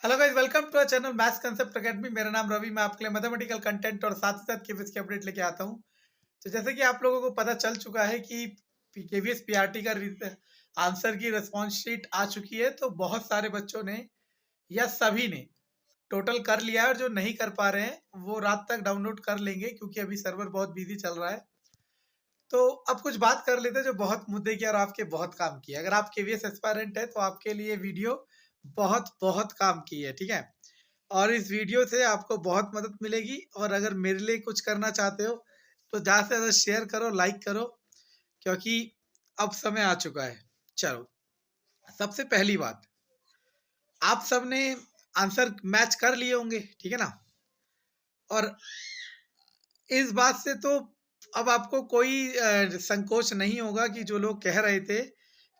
Hello guys, welcome to our channel maths concept academy. मेरा नाम रवि। मैं आपके लिए मैथमेटिकल कंटेंट और साथ ही साथ केवीएस की अपडेट लेके आता हूं। तो जैसे कि आप लोगों को पता चल चुका है कि केवीएस पीआरटी का आंसर की रिस्पॉन्स शीट आ चुकी है। तो बहुत सारे बच्चों ने या सभी ने टोटल कर लिया है, और जो नहीं कर पा रहे हैं वो रात तक डाउनलोड कर लेंगे क्योंकि अभी सर्वर बहुत बिजी चल रहा है। तो अब कुछ बात कर लेते हैं जो बहुत मुद्दे की और आपके बहुत काम की है। अगर आप केवीएस एस्पायरेंट है तो आपके लिए वीडियो बहुत बहुत काम की है, ठीक है। और इस वीडियो से आपको बहुत मदद मिलेगी। और अगर मेरे लिए कुछ करना चाहते हो तो ज़्यादा से ज़्यादा शेयर करो, लाइक करो, क्योंकि अब समय आ चुका है। चलो, सबसे पहली बात, आप सब ने आंसर मैच कर लिए होंगे, ठीक है ना। और इस बात से तो अब आपको कोई संकोच नहीं होगा कि जो लोग कह रहे थे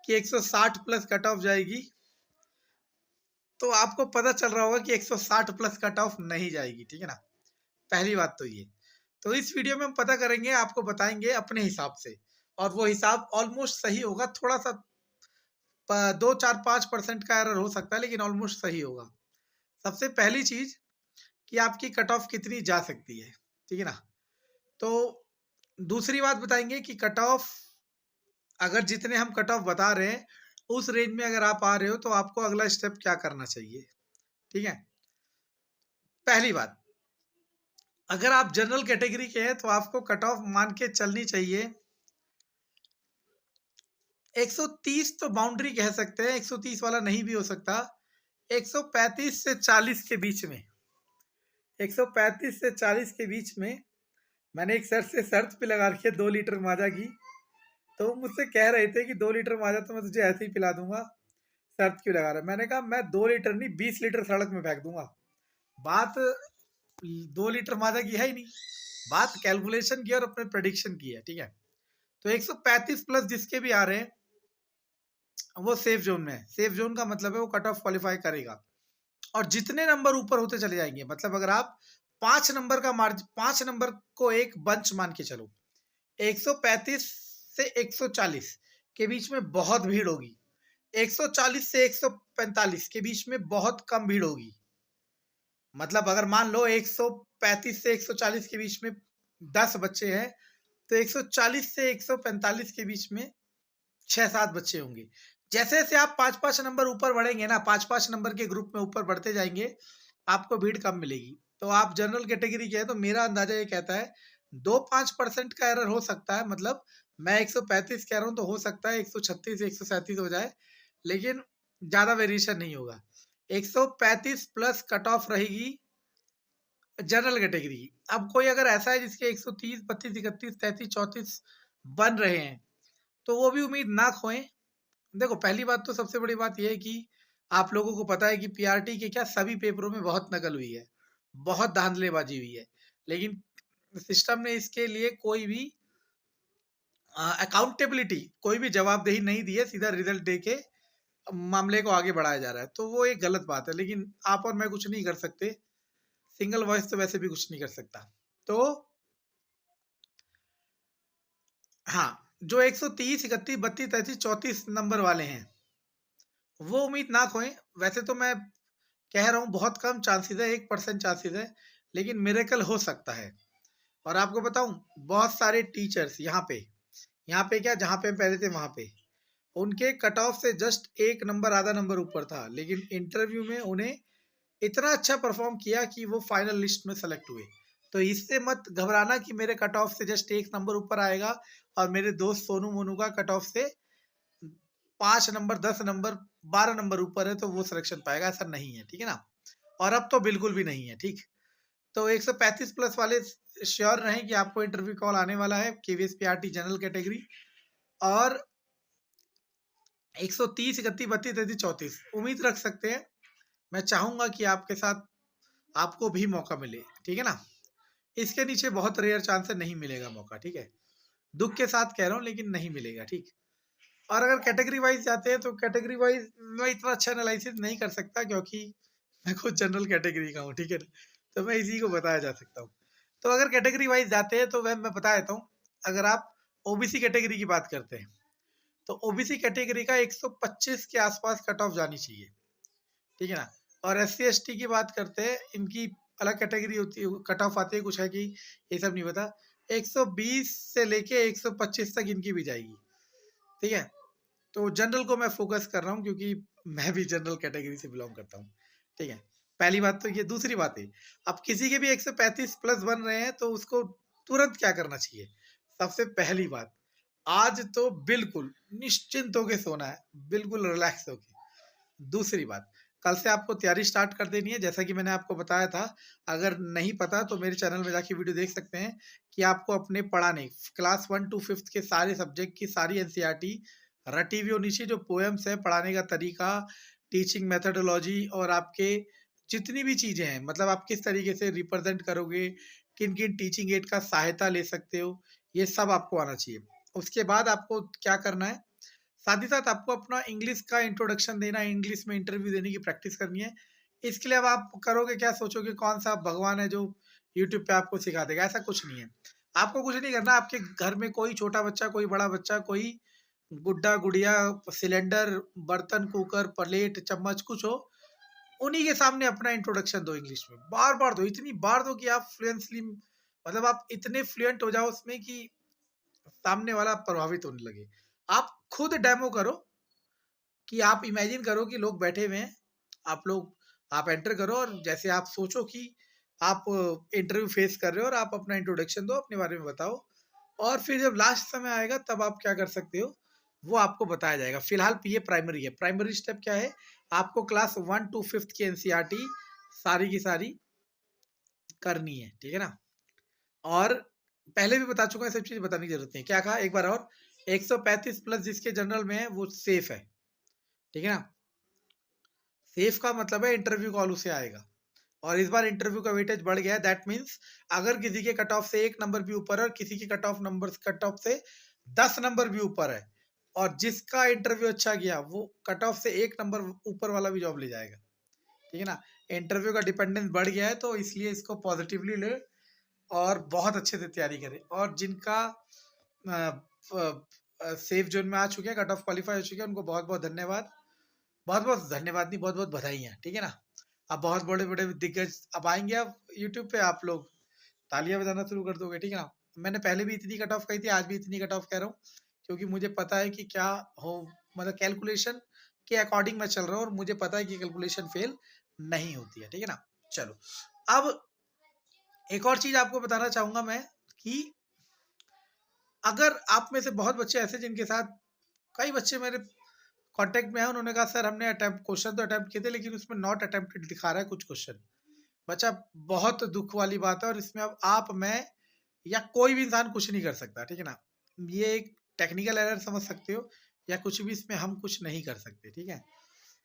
कि 160 प्लस कट ऑफ जाएगी, तो आपको पता चल रहा होगा कि 160 प्लस कट ऑफ नहीं जाएगी, ठीक है ना। पहली बात तो ये। तो इस वीडियो में हम पता करेंगे, आपको बताएंगे अपने हिसाब से, और वो हिसाब ऑलमोस्ट सही होगा। थोड़ा सा 2-4-5% का एरर हो सकता है, लेकिन ऑलमोस्ट सही होगा। सबसे पहली चीज कि आपकी कट ऑफ कितनी जा सकती है, ठीक है ना। तो दूसरी बात बताएंगे कि कट ऑफ, अगर जितने हम कट ऑफ बता रहे हैं उस रेंज में अगर आप आ रहे हो तो आपको अगला स्टेप क्या करना चाहिए, ठीक है। पहली बात, अगर आप जनरल कैटेगरी के हैं तो आपको कट ऑफ मान के चलनी चाहिए 130। तो बाउंड्री कह सकते हैं, 130 वाला नहीं भी हो सकता। 135 से 40 के बीच में, 135 से 40 के बीच में मैंने एक सर से शर्त पे लगा रखी है 2 लीटर माजा की। तो वो मुझसे कह रहे थे कि 2 लीटर माजा तो मैं तुझे ऐसे ही पिला दूंगा, शर्त क्यों लगा रहा है। मैंने कहा मैं 2 लीटर नहीं 20 लीटर सड़क में फेंक दूंगा। बात 2 लीटर माजा की है ही नहीं, बात कैलकुलेशन की और अपने प्रेडिक्शन की है, ठीक है। तो 135 प्लस जिसके भी आ रहे हैं वो सेफ जोन में है। सेफ जोन का मतलब है वो कट ऑफ क्वालिफाई करेगा। और जितने नंबर ऊपर होते चले जाएंगे, मतलब अगर आप 5 नंबर का मार्जिन, 5 नंबर को एक बंच मान के चलो, 135 से 140 के बीच में बहुत भीड़ होगी, 140 से 145 के बीच में बहुत कम भीड़ होगी। मतलब अगर मान लो 135 से 140 के बीच में 10 बच्चे हैं, तो 140 से 145 के बीच में 6-7 बच्चे होंगे। जैसे जैसे आप 5-5 नंबर ऊपर बढ़ेंगे ना, 5-5 नंबर के ग्रुप में ऊपर बढ़ते जाएंगे, आपको भीड़ कम मिलेगी। तो आप जनरल कैटेगरी के हैं तो मेरा अंदाजा ये कहता है 2-5% का एरर हो सकता है। मतलब मैं 135 कह रहा हूँ तो हो सकता है 136 137 हो जाए, लेकिन ज्यादा वेरिएशन नहीं होगा। 135 प्लस कट ऑफ रहेगी जनरल कैटेगरी की। अब कोई अगर ऐसा है जिसके 130 32 31 33 34 बन रहे हैं, तो वो भी उम्मीद ना खोएं। देखो, पहली बात तो सबसे बड़ी बात ये है कि आप लोगों को पता है कि पीआरटी के क्या सभी पेपरों में बहुत नकल हुई है, बहुत धांधलेबाजी हुई है, लेकिन सिस्टम ने इसके लिए कोई भी अकाउंटेबिलिटी, कोई भी जवाबदेही नहीं दी है। सीधा रिजल्ट दे के मामले को आगे बढ़ाया जा रहा है, तो वो एक गलत बात है। लेकिन आप और मैं कुछ नहीं कर सकते, सिंगल वॉइस तो वैसे भी कुछ नहीं कर सकता। तो हाँ, जो 130 31 32 33 34 नंबर वाले हैं वो उम्मीद ना खोएं। वैसे तो मैं कह रहा हूँ बहुत कम चांसेस है, 1% चांसेस है, लेकिन मिरेकल हो सकता है। और आपको बताऊं, बहुत सारे टीचर्स यहाँ पे क्या, जहाँ पे हम पहले थे वहां पे, उनके कट ऑफ से जस्ट एक नंबर आधा नंबर ऊपर था, लेकिन इंटरव्यू में उन्हें इतना अच्छा परफॉर्म किया कि वो फाइनल लिस्ट में सेलेक्ट हुए। तो इससे मत घबराना कि मेरे कट ऑफ से जस्ट एक नंबर ऊपर आएगा और मेरे दोस्त सोनू मोनू का कट ऑफ से 5 नंबर 10 नंबर 12 नंबर ऊपर है तो वो सिलेक्शन पाएगा। ऐसा नहीं है, ठीक है ना। और अब तो बिल्कुल भी नहीं है, ठीक। तो 135 प्लस वाले श्योर रहें कि आपको इंटरव्यू कॉल आने वाला है, केवीएस पीआरटी जनरल कैटेगरी। और 130 31 32 33 34 उम्मीद रख सकते हैं। मैं चाहूंगा कि आपके साथ आपको भी मौका मिले, ठीक है ना। इसके नीचे बहुत रेयर चांस है, नहीं मिलेगा मौका, ठीक है। दुख के साथ कह रहा हूँ, लेकिन नहीं मिलेगा, ठीक। और अगर कैटेगरी वाइज जाते हैं तो कैटेगरी वाइज मैं इतना अच्छा एनालिसिस नहीं कर सकता, क्योंकि मैं खुद जनरल कैटेगरी का हूँ, ठीक है। तो मैं इसी को बताया जा सकता हूँ। तो अगर कैटेगरी वाइज जाते हैं तो मैं बता देता हूँ। अगर आप ओबीसी कैटेगरी की बात करते हैं तो ओबीसी कैटेगरी का 125 के आसपास कट ऑफ जानी चाहिए, ठीक है ना। और SC/ST की बात करते हैं, इनकी अलग कैटेगरी होती है, कट ऑफ आती है, कुछ है कि ये सब नहीं पता। 120 से लेके 125 तक इनकी भी जाएगी, ठीक है। तो जनरल को मैं फोकस कर रहा हूँ क्योंकि मैं भी जनरल कैटेगरी से बिलोंग करता हूँ, ठीक है। पहली बात तो ये। दूसरी बात है, अब किसी के भी 135 प्लस बन रहे हैं तो उसको तुरंत क्या करना चाहिए? सबसे पहली बात, आज तो बिल्कुल निश्चिंत होके सोना है, बिल्कुल रिलैक्स होके। दूसरी बात, कल से आपको तैयारी स्टार्ट कर देनी है, जैसा कि मैंने आपको बताया था। अगर नहीं पता तो मेरे चैनल में जाके वीडियो देख सकते हैं कि आपको अपने पढ़ाने क्लास 1 टू 5 के सारे सब्जेक्ट की सारी एनसीईआरटी रटी हुई होनी चाहिए। जो पोएम्स है, पढ़ाने का तरीका, टीचिंग मेथोडोलॉजी और आपके जितनी भी चीजें हैं, मतलब आप किस तरीके से रिप्रेजेंट करोगे, किन किन टीचिंग एड का सहायता ले सकते हो, ये सब आपको आना चाहिए। उसके बाद आपको क्या करना है, साथ ही साथ आपको अपना इंग्लिश का इंट्रोडक्शन देना है, इंग्लिश में इंटरव्यू देने की प्रैक्टिस करनी है। इसके लिए अब आप करोगे क्या, सोचोगे कौन सा भगवान है जो यूट्यूब पे आपको सिखा देगा? ऐसा कुछ नहीं है। आपको कुछ नहीं करना। आपके घर में कोई छोटा बच्चा, कोई बड़ा बच्चा, कोई गुड्डा गुड़िया, सिलेंडर, बर्तन, कुकर, प्लेट, चम्मच, कुछ हो, उन्हीं के सामने अपना इंट्रोडक्शन दो इंग्लिश में। बार बार दो, इतनी बार दो कि आप फ्लुएंसली, मतलब आप इतने फ्लुएंट हो जाओ उसमें कि सामने वाला प्रभावित होने लगे। आप खुद डेमो करो कि आप इमेजिन करो कि लोग बैठे हुए हैं, आप एंटर करो और जैसे आप सोचो कि आप इंटरव्यू फेस कर रहे हो और आप अपना इंट्रोडक्शन दो, अपने बारे में बताओ। और फिर जब लास्ट समय आएगा तब आप क्या कर सकते हो, वो आपको बताया जाएगा। फिलहाल ये प्राइमरी है। प्राइमरी स्टेप क्या है, आपको क्लास 1 टू 5 की एनसीईआरटी सारी की सारी करनी है, ठीक है ना। और पहले भी बता चुका है, सब चीज बताने की जरूरत नहीं। क्या कहा एक बार और, 135 प्लस जिसके जनरल में है वो सेफ है, ठीक है ना। सेफ का मतलब है इंटरव्यू कॉल उसे आएगा, और इस बार इंटरव्यू का वेटेज बढ़ गया है। दैट मीन्स अगर किसी के कट ऑफ से 1 नंबर भी ऊपर है और किसी के कट ऑफ से 10 नंबर भी ऊपर है, और जिसका इंटरव्यू अच्छा गया वो कट ऑफ से 1 नंबर ऊपर वाला भी जॉब ले जाएगा, ठीक है ना। इंटरव्यू का डिपेंडेंस बढ़ गया है, तो इसलिए इसको पॉजिटिवली ले और बहुत अच्छे से तैयारी करें। और जिनका सेफ जोन में आ चुके हैं, कट ऑफ क्वालिफाई हो चुके हैं, उनको बहुत बहुत धन्यवाद। बहुत बहुत धन्यवाद नहीं, बहुत बहुत बधाइयाँ, ठीक है ना। अब बहुत बड़े बड़े दिग्गज अब आएंगे, अब यूट्यूब पे आप लोग तालियां बजाना शुरू कर दोगे, ठीक है ना। मैंने पहले भी इतनी कट ऑफ कही थी, आज भी इतनी कट ऑफ कह रहा हूँ, क्योंकि मुझे पता है कि क्या हो, मतलब कैलकुलेशन के अकॉर्डिंग मैं चल रहा हूँ और मुझे पता है कि कैलकुलेशन फेल नहीं होती है, ठीक है ना। चलो, अब एक और चीज आपको बताना चाहूंगा मैं कि अगर आप में से बहुत बच्चे ऐसे जिनके साथ, कई बच्चे मेरे कांटेक्ट में है, उन्होंने कहा सर हमने अटेम्प्ट क्वेश्चन तो अटेम्प्ट किए थे लेकिन उसमें नॉट अटेम्प्टेड दिखा रहा है कुछ क्वेश्चन। बच्चा, बहुत दुख वाली बात है, और इसमें अब आप, मैं या कोई भी इंसान कुछ नहीं कर सकता, ठीक है ना। ये एक टेक्निकल एरर समझ सकते हो, या कुछ भी, इसमें हम कुछ नहीं कर सकते, ठीक है।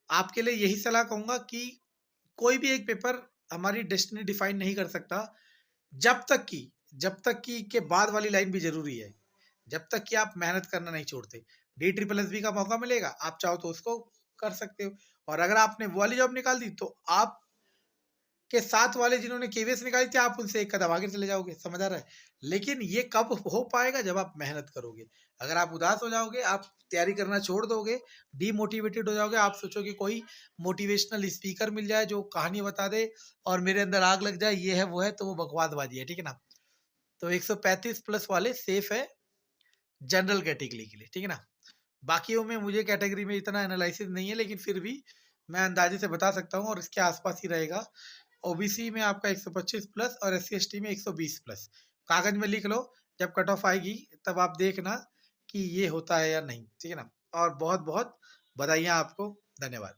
आपके लिए यही सलाह कहूंगा कि कोई भी एक पेपर हमारी डेस्टिनी डिफाइन नहीं कर सकता, जब तक कि के बाद वाली लाइन भी जरूरी है, जब तक कि आप मेहनत करना नहीं छोड़ते। DSSB का मौका मिलेगा, आप चाहो तो उसको कर सकते हो, और अगर आपने वो वाली जॉब निकाल दी तो आप के साथ वाले जिन्होंने केवीएस निकाली थी, आप उनसे एक कदम आगे चले जाओगे, समझ आ रहा है। लेकिन ये कब हो पाएगा, जब आप मेहनत करोगे। अगर आप उदास हो जाओगे, आप तैयारी करना छोड़ दोगे, डीमोटिवेटेड हो जाओगे, आप सोचोगे कोई मोटिवेशनल स्पीकर मिल जाए जो कहानी बता दे और मेरे अंदर आग लग जाए, ये है वो है, तो वो बकवासबाजी है, ठीक है ना। तो 135 प्लस वाले सेफ है जनरल कैटेगरी के लिए, ठीक है ना। बाकियों में मुझे कैटेगरी में इतना एनालिसिस नहीं है, लेकिन फिर भी मैं अंदाजे से बता सकता हूँ और इसके आसपास ही रहेगा। ओबीसी में आपका 125 प्लस और SC/ST में 120 प्लस। कागज में लिख लो, जब कट ऑफ आएगी तब आप देखना कि ये होता है या नहीं, ठीक है ना। और बहुत बहुत बधाइयाँ आपको, धन्यवाद।